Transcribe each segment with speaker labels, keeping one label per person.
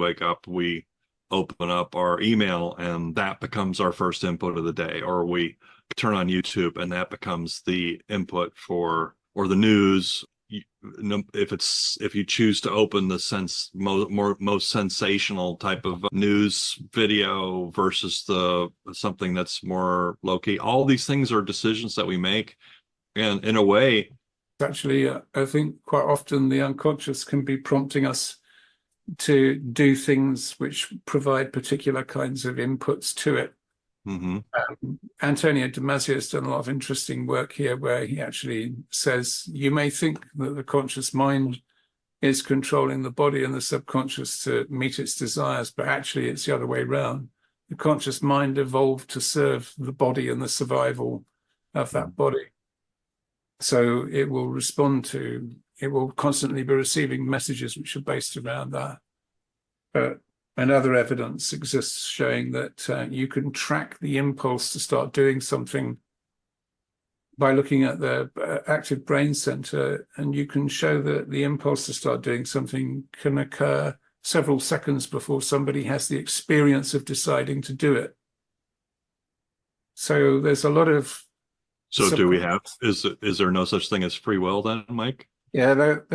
Speaker 1: wake up, we open up our email and that becomes our first input of the day, or we turn on YouTube and that becomes the input for, or the news. If you choose to open the most sensational type of news video versus the something that's more low key, all these things are decisions that we make, and in a way,
Speaker 2: actually, I think quite often the unconscious can be prompting us to do things which provide particular kinds of inputs to it. Antonio Damasio has done a lot of interesting work here where he actually says you may think that the conscious mind is controlling the body and the subconscious to meet its desires, but actually it's the other way around. The conscious mind evolved to serve the body and the survival of that body. So it will constantly be receiving messages which are based around that. And other evidence exists showing that you can track the impulse to start doing something by looking at the active brain center, and you can show that the impulse to start doing something can occur several seconds before somebody has the experience of deciding to do it. So there's a lot of...
Speaker 1: So is there no such thing as free will then, Mike?
Speaker 2: Yeah, there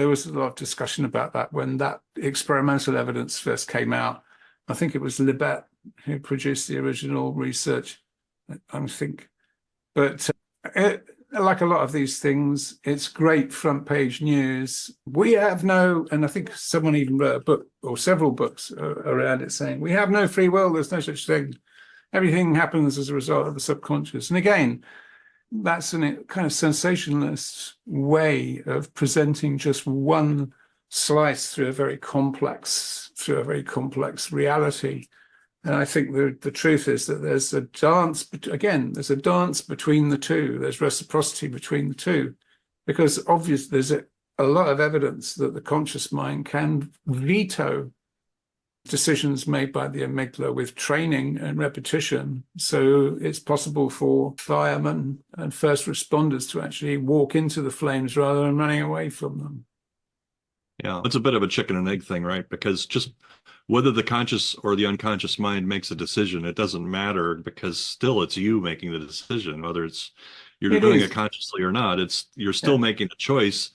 Speaker 2: was a lot of discussion about that when that experimental evidence first came out. I think it was Libet who produced the original research, I think. But like a lot of these things, it's great front page news. We have no, and I think someone even wrote a book or several books around it saying, we have no free will, there's no such thing. Everything happens as a result of the subconscious. And again, that's a kind of sensationalist way of presenting just one slice through a very complex reality. And I think the truth is that there's a dance between the two. There's reciprocity between the two, because obviously there's a lot of evidence that the conscious mind can veto decisions made by the amygdala with training and repetition. So it's possible for firemen and first responders to actually walk into the flames rather than running away from them.
Speaker 1: Yeah, it's a bit of a chicken and egg thing, right? Because just whether the conscious or the unconscious mind makes a decision, it doesn't matter, because still it's you making the decision, whether you're doing it consciously or not. You're still making a choice.